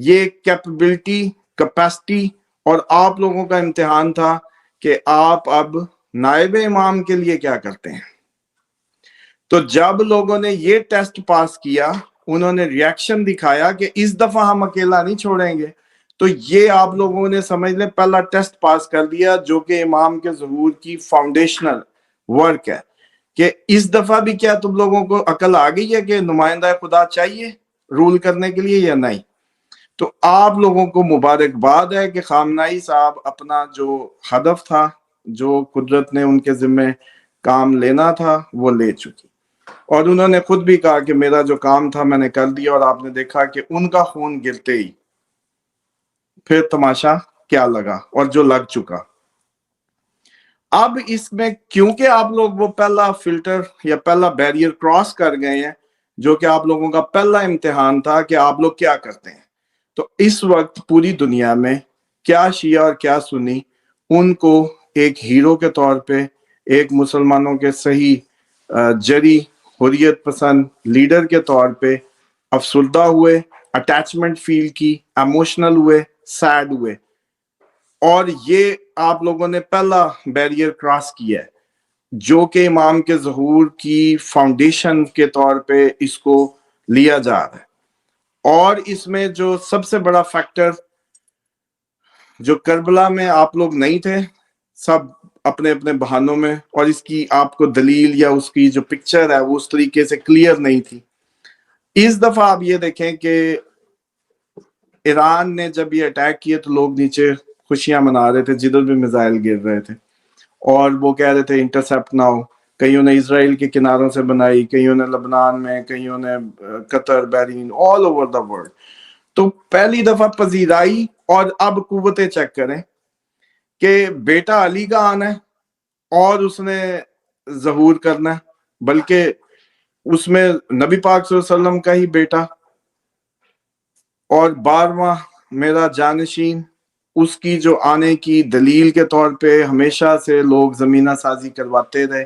یہ capability, capacity اور آپ لوگوں کا امتحان تھا کہ آپ اب نائب امام کے لیے کیا کرتے ہیں۔ تو جب لوگوں نے یہ ٹیسٹ پاس کیا، انہوں نے ریاکشن دکھایا کہ اس دفعہ ہم اکیلا نہیں چھوڑیں گے، تو یہ آپ لوگوں نے سمجھ لیں پہلا ٹیسٹ پاس کر دیا، جو کہ امام کے ظہور کی فاؤنڈیشنل ورک ہے، کہ اس دفعہ بھی کیا تم لوگوں کو عقل آ گئی ہے کہ نمائندہ خدا چاہیے رول کرنے کے لیے یا نہیں۔ تو آپ لوگوں کو مبارکباد ہے کہ خامنائی صاحب اپنا جو ہدف تھا، جو قدرت نے ان کے ذمہ کام لینا تھا، وہ لے چکی، اور انہوں نے خود بھی کہا کہ میرا جو کام تھا میں نے کر دیا، اور آپ نے دیکھا کہ ان کا خون گرتے ہی پھر تماشا کیا لگا، اور جو لگ چکا۔ اب اس میں کیونکہ آپ لوگ وہ پہلا فلٹر یا پہلا بیریئر کراس کر گئے ہیں، جو کہ آپ لوگوں کا پہلا امتحان تھا کہ آپ لوگ کیا کرتے ہیں، تو اس وقت پوری دنیا میں کیا شیعہ اور کیا سنی ان کو ایک ہیرو کے طور پہ، ایک مسلمانوں کے صحیح جری حریت پسند لیڈر کے طور پہ افسردہ ہوئے، اٹیچمنٹ فیل کی، ایموشنل ہوئے، سیڈ ہوئے، اور یہ آپ لوگوں نے پہلا بیریئر کراس کیا ہے، جو کہ امام کے ظہور کی فاؤنڈیشن کے طور پہ اس کو لیا جا رہا ہے۔ اور اس میں جو سب سے بڑا فیکٹر، جو کربلا میں آپ لوگ نہیں تھے، سب اپنے اپنے بہانوں میں، اور اس کی آپ کو دلیل یا اس کی جو پکچر ہے وہ اس طریقے سے کلیئر نہیں تھی۔ اس دفعہ آپ یہ دیکھیں کہ ایران نے جب یہ اٹیک کیے تو لوگ نیچے خوشیاں منا رہے تھے، جدھر بھی میزائل گر رہے تھے، اور وہ کہہ رہے تھے انٹرسپٹ نہ ہو۔ کئیوں نے اسرائیل کے کناروں سے بنائی، کئیوں نے لبنان میں، کئیوں نے قطر، بحرین، آل اوور دا ورلڈ۔ تو پہلی دفعہ پذیرائی، اور اب قوتیں چیک کریں کہ بیٹا علی کا آنا ہے اور اس نے ظہور کرنا ہے، بلکہ اس میں نبی پاک صلی اللہ علیہ وسلم کا ہی بیٹا، اور 12واں میرا جانشین، اس کی جو آنے کی دلیل کے طور پہ ہمیشہ سے لوگ زمینہ سازی کرواتے رہے۔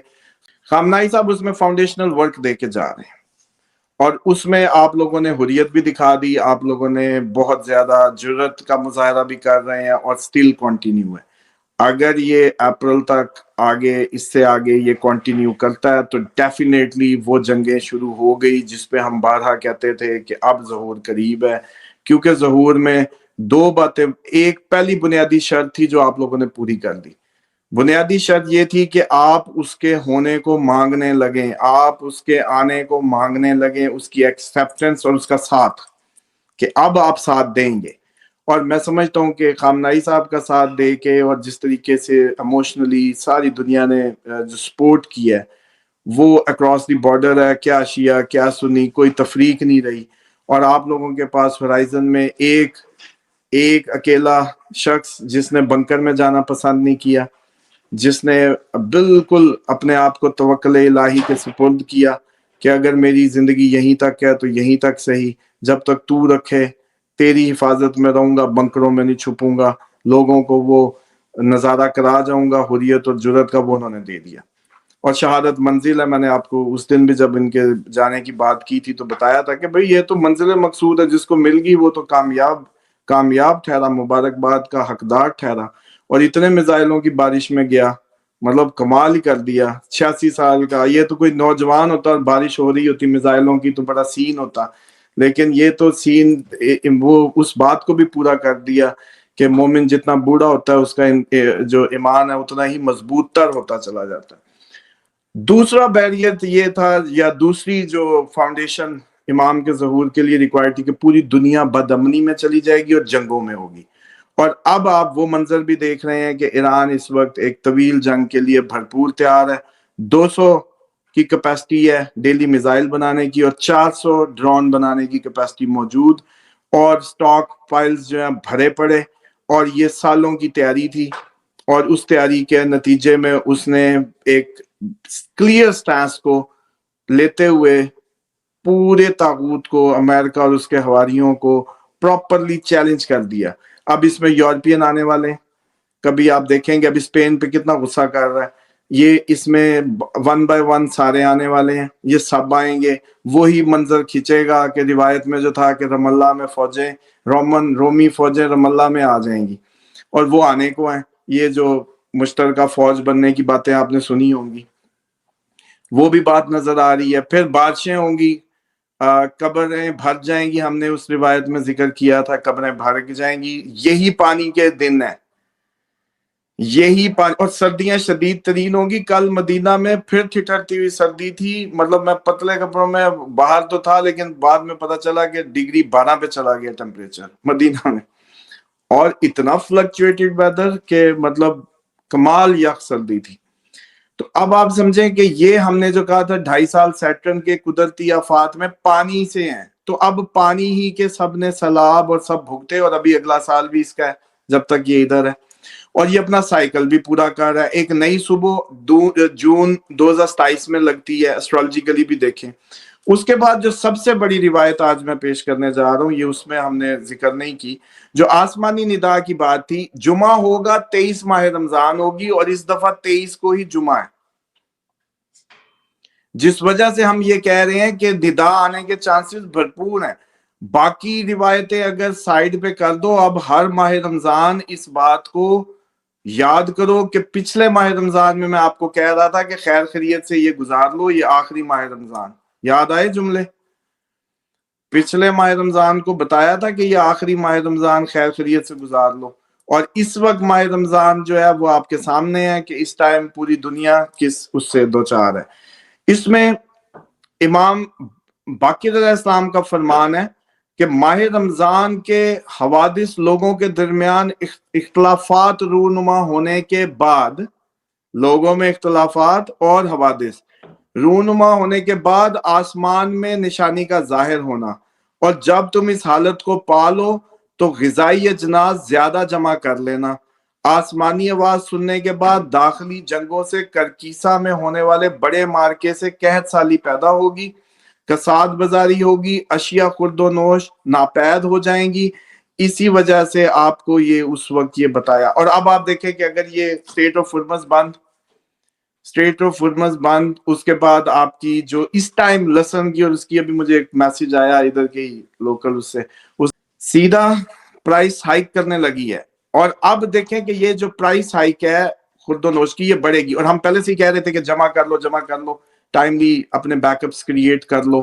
خامنائی صاحب اس میں فاؤنڈیشنل ورک دے کے جا رہے ہیں، اور اس میں آپ لوگوں نے حریت بھی دکھا دی، آپ لوگوں نے بہت زیادہ جرت کا مظاہرہ بھی کر رہے ہیں، اور سٹل کنٹینیو ہے۔ اگر یہ اپریل تک آگے، اس سے آگے یہ کنٹینیو کرتا ہے تو ڈیفینیٹلی وہ جنگیں شروع ہو گئی جس پہ ہم بارہا کہتے تھے کہ اب ظہور قریب ہے، کیونکہ ظہور میں دو باتیں، ایک پہلی بنیادی شرط تھی جو آپ لوگوں نے پوری کر دی۔ بنیادی شرط یہ تھی کہ آپ اس کے ہونے کو مانگنے لگیں، آپ اس کے آنے کو مانگنے لگیں، اس کی ایکسیپٹنس اور اس کا ساتھ، کہ اب آپ ساتھ دیں گے۔ اور میں سمجھتا ہوں کہ خامنائی صاحب کا ساتھ دے کے، اور جس طریقے سے ایموشنلی ساری دنیا نے جو سپورٹ کیا ہے، وہ اکراس دی بارڈر ہے، کیا شیعہ کیا سنی، کوئی تفریق نہیں رہی۔ اور آپ لوگوں کے پاس ہورائزن میں ایک اکیلا شخص جس نے بنکر میں جانا پسند نہیں کیا، جس نے بالکل اپنے آپ کو توکل الہی کے سپرد کیا کہ اگر میری زندگی یہیں تک ہے تو یہیں تک صحیح، جب تک تو رکھے تیری حفاظت میں رہوں گا، بنکروں میں نہیں چھپوں گا، لوگوں کو وہ نظارہ کرا جاؤں گا حریت اور جرت کا، وہ انہوں نے دے دیا۔ اور شہادت منزل ہے، میں نے آپ کو اس دن بھی جب ان کے جانے کی بات کی تھی تو بتایا تھا کہ بھئی یہ تو منزل مقصود ہے، جس کو مل گئی وہ تو کامیاب ٹھہرا، مبارکباد کا حقدار ٹھہرا، اور اتنے میزائلوں کی بارش میں گیا، مطلب کمال ہی کر دیا۔ 86 سال کا، یہ تو کوئی نوجوان ہوتا اور بارش ہو رہی ہوتی میزائلوں کی تو بڑا سین ہوتا، لیکن یہ تو سین وہ اس بات کو بھی پورا کر دیا کہ مومن جتنا بوڑھا ہوتا ہے اس کا جو ایمان ہے اتنا ہی مضبوط تر ہوتا چلا جاتا ہے۔ دوسرا بیریئر یہ تھا، یا دوسری جو فاؤنڈیشن امام کے ظہور کے لیے ریکوائر تھی، کہ پوری دنیا بدامنی میں چلی جائے گی اور جنگوں میں ہوگی۔ اور اب آپ وہ منظر بھی دیکھ رہے ہیں کہ ایران اس وقت ایک طویل جنگ کے لیے بھرپور تیار ہے، 200 کی کیپیسٹی ہے ڈیلی میزائل بنانے کی، اور 400 ڈرون بنانے کی کیپیسٹی موجود، اور سٹاک فائلز جو ہیں بھرے پڑے، اور یہ سالوں کی تیاری تھی، اور اس تیاری کے نتیجے میں اس نے ایک کلیئر سٹانس کو لیتے ہوئے پورے طاغوت کو، امریکہ اور اس کے حواریوں کو پراپرلی چیلنج کر دیا۔ اب اس میں یورپین آنے والے ہیں، کبھی آپ دیکھیں گے ابھی اسپین پہ کتنا غصہ کر رہا ہے، یہ اس میں 1 بائی 1 سارے آنے والے ہیں، یہ سب آئیں گے، وہی منظر کھینچے گا کہ روایت میں جو تھا کہ رم اللہ میں فوجیں رومی فوجیں رم اللہ میں آ جائیں گی اور وہ آنے کو ہیں. یہ جو مشترکہ فوج بننے کی باتیں آپ نے سنی ہوں گی وہ بھی بات نظر آ رہی ہے. پھر بارشیں ہوں گی, قبریں بھر جائیں گی, ہم نے اس روایت میں ذکر کیا تھا قبریں بھر جائیں گی. یہی پانی کے دن ہے, یہی پانی. اور سردیاں شدید ترین ہوں گی. کل مدینہ میں پھر ٹھٹھرتی ہوئی سردی تھی, مطلب میں پتلے کپڑوں میں باہر تو تھا لیکن بعد میں پتا چلا کہ ڈگری 12 پہ چلا گیا ٹیمپریچر مدینہ میں, اور اتنا فلکچویٹڈ ویدر کہ مطلب کمال یخ سردی تھی. تو اب آپ سمجھیں کہ یہ ہم نے جو کہا تھا 2.5 سال سیٹرن کے قدرتی آفات میں پانی سے ہیں, تو اب پانی ہی کے سب نے سیلاب اور سب بھگتے, اور ابھی اگلا سال بھی اس کا ہے جب تک یہ ادھر ہے, اور یہ اپنا سائیکل بھی پورا کر رہا ہے. ایک نئی صبح جون 2027 میں لگتی ہے, اسٹرالوجیکلی بھی دیکھیں. اس کے بعد جو سب سے بڑی روایت آج میں پیش کرنے جا رہا ہوں, یہ اس میں ہم نے ذکر نہیں کی, جو آسمانی ندا کی بات تھی. جمعہ ہوگا 23 ماہ رمضان ہوگی, اور اس دفعہ 23 کو ہی جمعہ ہے, جس وجہ سے ہم یہ کہہ رہے ہیں کہ ندا آنے کے چانسز بھرپور ہیں. باقی روایتیں اگر سائیڈ پہ کر دو, اب ہر ماہ رمضان اس بات کو یاد کرو کہ پچھلے ماہ رمضان میں آپ کو کہہ رہا تھا کہ خیر خیریت سے یہ گزار لو, یہ آخری ماہ رمضان. یاد آئے جملے؟ پچھلے ماہ رمضان کو بتایا تھا کہ یہ آخری ماہ رمضان خیر خیریت سے گزار لو, اور اس وقت ماہ رمضان جو ہے وہ آپ کے سامنے ہے کہ اس ٹائم پوری دنیا کس اس سے دوچار ہے. اس میں امام باقر علیہ السلام کا فرمان ہے کہ ماہ رمضان کے حوادث لوگوں کے درمیان اختلافات رونما ہونے کے بعد, لوگوں میں اختلافات اور حوادث رونما ہونے کے بعد آسمان میں نشانی کا ظاہر ہونا, اور جب تم اس حالت کو پالو تو غذائی اجناس زیادہ جمع کر لینا. آسمانی آواز سننے کے بعد داخلی جنگوں سے کرکیسا میں ہونے والے بڑے مارکے سے قحط سالی پیدا ہوگی, کساد بازاری ہوگی, اشیاء خرد و نوش ناپید ہو جائیں گی. اسی وجہ سے آپ کو یہ اس وقت یہ بتایا. اور اب آپ دیکھیں کہ اگر یہ اسٹیٹ آف ہرمز بند, اس کے بعد آپ کی جو اس ٹائم لسن کی, اور اس کی ابھی مجھے ایک میسج آیا ادھر کے لوکل, اس سے سیدھا پرائس ہائک کرنے لگی ہے. اور اب دیکھیں کہ یہ جو پرائس ہائک ہے خرد و نوش کی, یہ بڑھے گی. اور ہم پہلے سے ہی کہہ رہے تھے کہ جمع کر لو ٹائملی, اپنے بیک اپس کریٹ کر لو.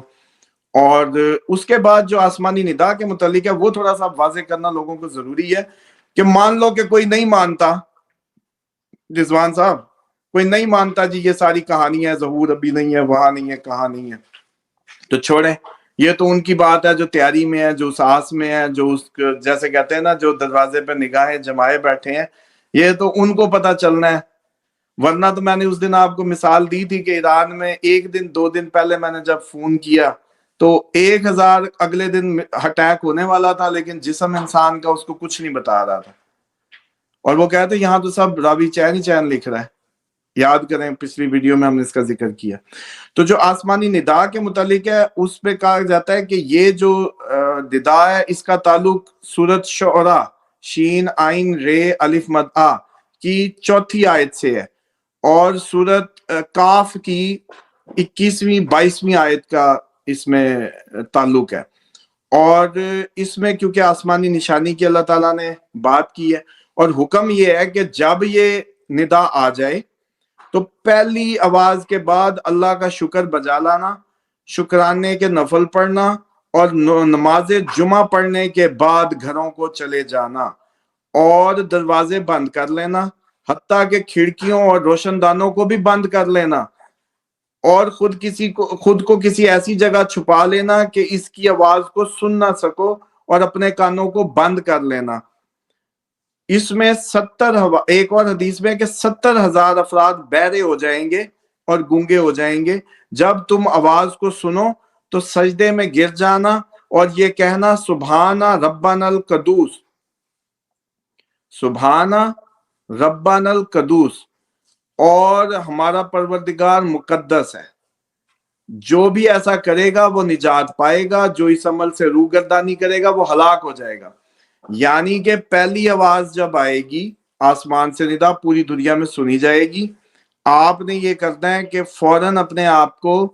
اور اس کے بعد جو آسمانی ندا کے متعلق ہے وہ تھوڑا سا واضح کرنا لوگوں کو ضروری ہے کہ مان لو کہ کوئی نہیں مانتا, رضوان صاحب کوئی نہیں مانتا جی یہ ساری کہانی ہے, ظہور ابھی نہیں ہے, وہاں نہیں ہے, کہاں نہیں ہے, تو چھوڑیں. یہ تو ان کی بات ہے جو تیاری میں ہے, جو ساس میں ہے, جو اس جیسے کہتے ہیں نا جو دروازے پہ نگاہیں جمائے بیٹھے ہیں, یہ تو ان کو پتا چلنا ہے. ورنہ تو میں نے اس دن آپ کو مثال دی تھی کہ ایران میں 1-2 دن پہلے میں نے جب فون کیا تو 1000 اگلے دن اٹیک ہونے والا تھا, لیکن جسم انسان کا اس کو کچھ نہیں بتا رہا تھا. اور وہ کہتے یہاں تو سب راوی چین ہی چین لکھ رہا ہے. یاد کریں پچھلی ویڈیو میں ہم نے اس کا ذکر کیا. تو جو آسمانی ندا کے متعلق ہے اس پہ کہا جاتا ہے کہ یہ جو ندا ہے اس کا تعلق سورۃ شعراء شین عین رے الف مد آ کی 4 آیت سے ہے, اور سورۃ کاف کی 21ویں 22ویں آیت کا اس میں تعلق ہے. اور اس میں کیونکہ آسمانی نشانی کی اللہ تعالیٰ نے بات کی ہے, اور حکم یہ ہے کہ جب یہ ندا آ جائے تو پہلی آواز کے بعد اللہ کا شکر بجا لانا, شکرانے کے نفل پڑھنا, اور نماز جمعہ پڑھنے کے بعد گھروں کو چلے جانا, اور دروازے بند کر لینا, حتیٰ کہ کھڑکیوں اور روشن دانوں کو بھی بند کر لینا, اور خود کو کسی ایسی جگہ چھپا لینا کہ اس کی آواز کو سن نہ سکو, اور اپنے کانوں کو بند کر لینا. اس میں 70 ایک اور حدیث میں کہ 70,000 افراد بہرے ہو جائیں گے اور گونگے ہو جائیں گے. جب تم آواز کو سنو تو سجدے میں گر جانا اور یہ کہنا سبحان ربنا القدوس, سبحان ربنا القدوس, اور ہمارا پروردگار مقدس ہے. جو بھی ایسا کرے گا وہ نجات پائے گا, جو اس عمل سے روگردانی کرے گا وہ ہلاک ہو جائے گا. یعنی کہ پہلی آواز جب آئے گی آسمان سے ندا پوری دنیا میں سنی جائے گی, آپ نے یہ کرنا ہے کہ فوراً اپنے آپ کو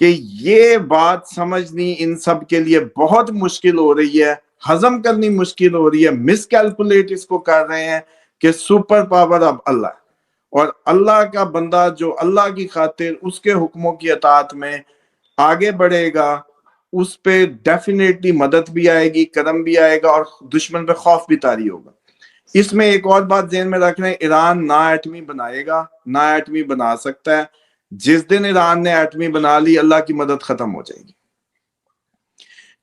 کہ یہ بات سمجھنی ان سب کے لیے بہت مشکل ہو رہی ہے، ہضم کرنی مشکل ہو رہی ہے، مس کیلکولیٹ اس کو کر رہے ہیں کہ سپر پاور اب اللہ ہے، اور اللہ کا بندہ جو اللہ کی خاطر اس کے حکموں کی اطاعت میں آگے بڑھے گا، اس پہ ڈیفینیٹلی مدد بھی آئے گی، کرم بھی آئے گا، اور دشمن پہ خوف بھی طاری ہوگا۔ اس میں ایک اور بات ذہن میں رکھ رہے ہیں، ایران نہ ایٹمی بنائے گا، نہ ایٹمی بنا سکتا ہے۔ جس دن ایران نے ایٹمی بنا لی، اللہ کی مدد ختم ہو جائے گی،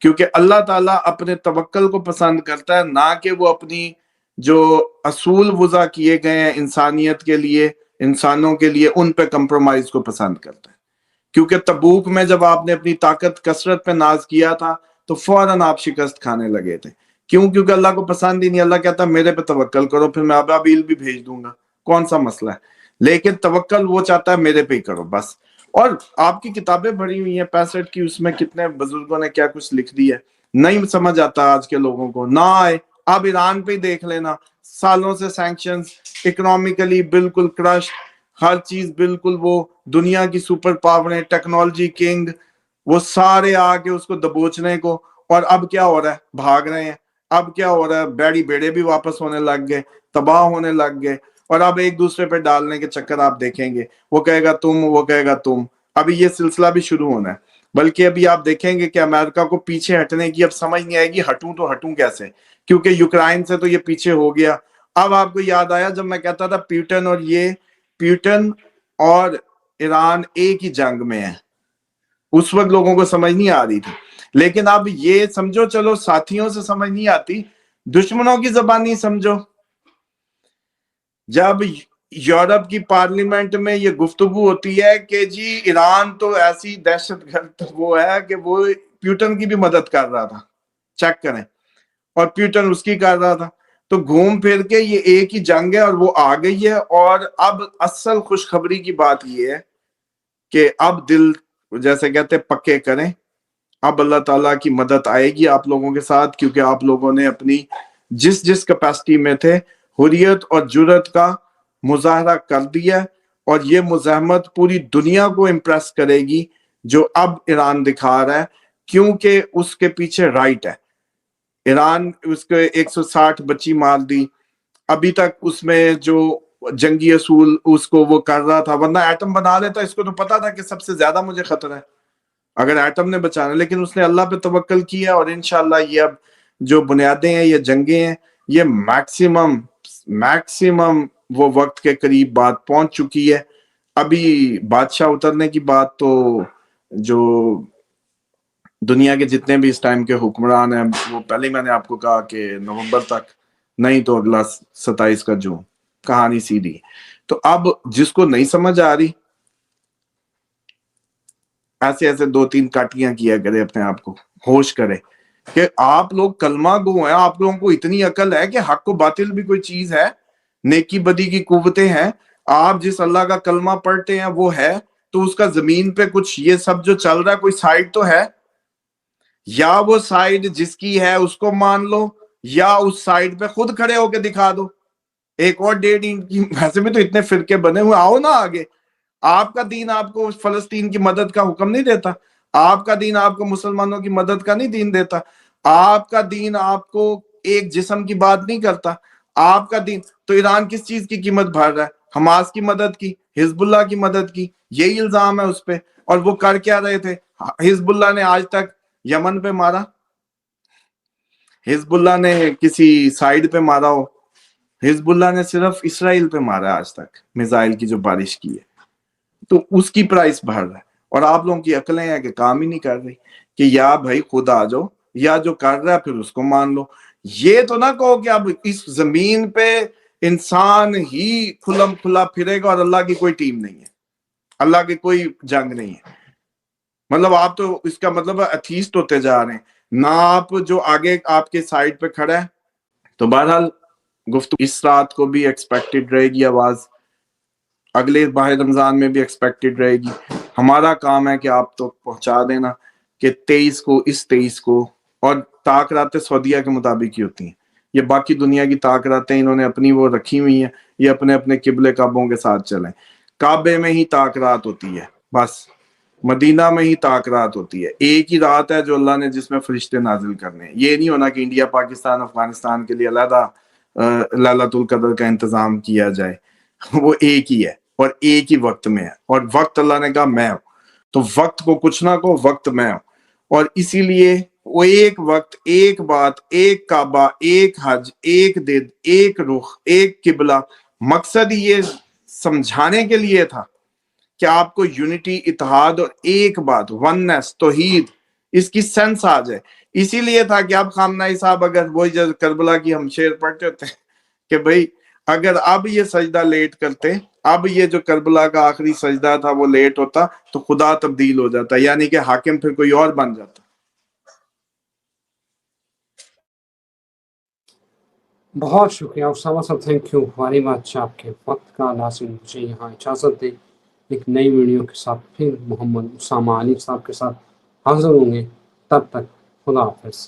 کیونکہ اللہ تعالیٰ اپنے توکل کو پسند کرتا ہے، نہ کہ وہ اپنی جو اصول وضع کیے گئے ہیں انسانیت کے لیے، انسانوں کے لیے، ان پہ کمپرومائز کو پسند کرتا ہے۔ کیونکہ تبوک میں جب آپ نے اپنی طاقت کثرت پہ ناز کیا تھا تو فوراً آپ شکست کھانے لگے تھے۔ کیوں؟ کیونکہ اللہ کو پسند ہی نہیں۔ اللہ کہتا میرے پہ توکل کرو، پھر میں ابابیل بھی بھیج دوں گا، کون سا مسئلہ ہے؟ لیکن توکل وہ چاہتا ہے میرے پہ ہی کرو بس۔ اور آپ کی کتابیں بھری ہوئی ہیں 65 کی، اس میں کتنے بزرگوں نے کیا کچھ لکھ دی ہے، نہیں سمجھ آتا آج کے لوگوں کو، نہ آئے آپ ایران پہ ہی دیکھ لینا، سالوں سے سینکشنز، اکنامکلی بالکل کرش، ہر چیز بالکل، وہ دنیا کی سپر پاور، ٹیکنالوجی کنگ، وہ سارے آ کے اس کو دبوچنے کو، اور اب کیا ہو رہا ہے؟ بھاگ رہے ہیں۔ اب کیا ہو رہا ہے؟ بیڑی بیڑے بھی واپس ہونے لگ گئے، تباہ ہونے لگ گئے، اور اب ایک دوسرے پہ ڈالنے کے چکر آپ دیکھیں گے، وہ کہے گا تم، وہ کہے گا تم۔ ابھی یہ سلسلہ بھی شروع ہونا ہے، بلکہ ابھی آپ دیکھیں گے کہ امریکہ کو پیچھے ہٹنے کی اب سمجھ نہیں آئے گی، ہٹوں تو ہٹوں کیسے، کیونکہ یوکرائن سے تو یہ پیچھے ہو گیا۔ اب آپ کو یاد آیا جب میں کہتا تھا پیوٹن اور ایران ایک ہی جنگ میں ہے، اس وقت لوگوں کو سمجھ نہیں آ رہی تھی، لیکن اب یہ سمجھو، چلو ساتھیوں سے سمجھ نہیں آتی، دشمنوں کی زبانی سمجھو۔ جب یورپ کی پارلیمنٹ میں یہ گفتگو ہوتی ہے کہ جی ایران تو ایسی دہشت گرد وہ ہے کہ وہ پیوٹن کی بھی مدد کر رہا تھا، چیک کریں، اور پیوٹن اس کی کر رہا تھا، تو گھوم پھر کے یہ ایک ہی جنگ ہے اور وہ آ گئی ہے۔ اور اب اصل خوشخبری کی بات یہ ہے کہ اب دل جیسے کہتے پکے کریں، اب اللہ تعالیٰ کی مدد آئے گی آپ لوگوں کے ساتھ، کیونکہ آپ لوگوں نے اپنی جس کیپیسٹی میں تھے حریت اور جرت کا مظاہرہ کر دیا، اور یہ مزاحمت پوری دنیا کو امپریس کرے گی جو اب ایران دکھا رہا ہے، کیونکہ اس کے پیچھے رائٹ ہے۔ ایران اس کے 160 بچی مار دی، ابھی تک اس میں جو جنگی اصول اس کو وہ کر رہا تھا، ورنہ ایٹم بنا لیتا، اس کو تو پتا تھا کہ سب سے زیادہ مجھے خطرہ ہے اگر ایٹم نے بچانا، لیکن اس نے اللہ پہ توکل کیا، اور انشاءاللہ یہ اب جو بنیادیں ہیں، یہ جنگیں ہیں، یہ میکسیمم وہ وقت کے قریب بات پہنچ چکی ہے۔ ابھی بادشاہ اترنے کی بات تو جو دنیا کے جتنے بھی اس ٹائم کے حکمران ہیں، وہ پہلے میں نے آپ کو کہا کہ نومبر تک، نہیں تو اگلا 27 کا جو کہانی سیدھی۔ تو اب جس کو نہیں سمجھ آ رہی، ایسے 2-3 کاٹیاں کیا کرے، اپنے آپ کو ہوش کرے کہ آپ لوگ کلمہ گو ہیں، آپ لوگوں کو اتنی عقل ہے کہ حق و باطل بھی کوئی چیز ہے، نیکی بدی کی قوتیں ہیں۔ آپ جس اللہ کا کلمہ پڑھتے ہیں وہ ہے، تو اس کا زمین پہ کچھ یہ سب جو چل رہا ہے کوئی سائڈ تو ہے، یا وہ سائڈ جس کی ہے اس کو مان لو، یا اس سائڈ پہ خود کھڑے ہو کے دکھا دو۔ ایک اور ڈیٹ کی، ویسے بھی تو اتنے فرقے بنے ہوئے، آؤ نا آگے۔ آپ کا دین آپ کو فلسطین کی مدد کا حکم نہیں دیتا، آپ کا دین آپ کو مسلمانوں کی مدد کا نہیں دین دیتا، آپ کا دین آپ کو ایک جسم کی بات نہیں کرتا، آپ کا دین تو ایران کس چیز کی قیمت بھر رہا ہے؟ حماس کی مدد کی، حزب اللہ کی مدد کی، یہی الزام ہے اس پہ۔ اور وہ کر کیا رہے تھے؟ حزب اللہ نے آج تک یمن پہ مارا؟ حزب اللہ نے کسی سائیڈ پہ مارا ہو؟ حزب اللہ نے صرف اسرائیل پہ مارا آج تک، میزائل کی جو بارش کی ہے، تو اس کی پرائس بڑھ رہا ہے۔ اور آپ لوگوں کی عقلیں ہیں کہ کام ہی نہیں کر رہی کہ یا بھائی خود آ جاؤ، یا جو کر رہا ہے پھر اس کو مان لو۔ یہ تو نہ کہو کہ اب اس زمین پہ انسان ہی کھلم کھلا پھرے گا اور اللہ کی کوئی ٹیم نہیں ہے، اللہ کی کوئی جنگ نہیں ہے۔ مطلب آپ تو اس کا مطلب ایتھیسٹ ہوتے جا رہے ہیں نہ، آپ جو آگے آپ کے سائڈ پہ کھڑا ہے۔ تو بہرحال گفتگو اس رات کو بھی ایکسپیکٹڈ رہے گی، آواز اگلے ماہ رمضان میں بھی ایکسپیکٹڈ رہے گی۔ ہمارا کام ہے کہ آپ تو پہنچا دینا کہ 23 کو، اور تاکرات سعودیہ کے مطابق ہی ہوتی ہیں، یہ باقی دنیا کی تاکراتیں انہوں نے اپنی وہ رکھی ہوئی ہیں، یہ اپنے اپنے قبلے کعبوں کے ساتھ چلیں، کعبے میں ہی تاکرات ہوتی ہے بس۔ مدینہ میں ہی تاکرات ہوتی ہے. ایک ہی رات ہے جو اللہ نے جس میں فرشتے نازل کرنے ہیں. یہ نہیں ہونا کہ انڈیا پاکستان افغانستان کے لیے علیحدہ لیلۃ القدر کا انتظام کیا جائے. وہ ایک ہی ہے اور ایک ہی وقت میں ہے, اور وقت اللہ نے کہا میں ہوں. تو وقت کو کچھ نہ کو, وقت میں ہوں. اور اسی لیے وہ ایک وقت, ایک بات, ایک کعبہ, ایک حج, ایک دن, ایک رخ, ایک قبلہ, مقصد یہ سمجھانے کے لیے تھا کہ آپ کو یونٹی, اتحاد اور ایک بات, وننس, توحید, اس کی سینس آ جائے. اسی لیے تھا کہ اب خامنہئی صاحب اگر وہی جو کربلا کی ہم شعر پڑھتے ہوتے ہیں کہ بھئی اگر اب یہ سجدہ لیٹ کرتے, اب یہ جو کربلا کا آخری سجدہ تھا وہ لیٹ ہوتا تو خدا تبدیل ہو جاتا, یعنی کہ حاکم پھر کوئی اور بن جاتا. بہت شکریہ اسامہ صاحب, تھینک یو ویری مچ. آپ کے وقت کا لازم مجھے یہاں اجازت دیں. ایک نئی ویڈیو کے ساتھ پھر محمد اسامہ علی صاحب کے ساتھ حاضر ہوں گے. تب تک خدا حافظ.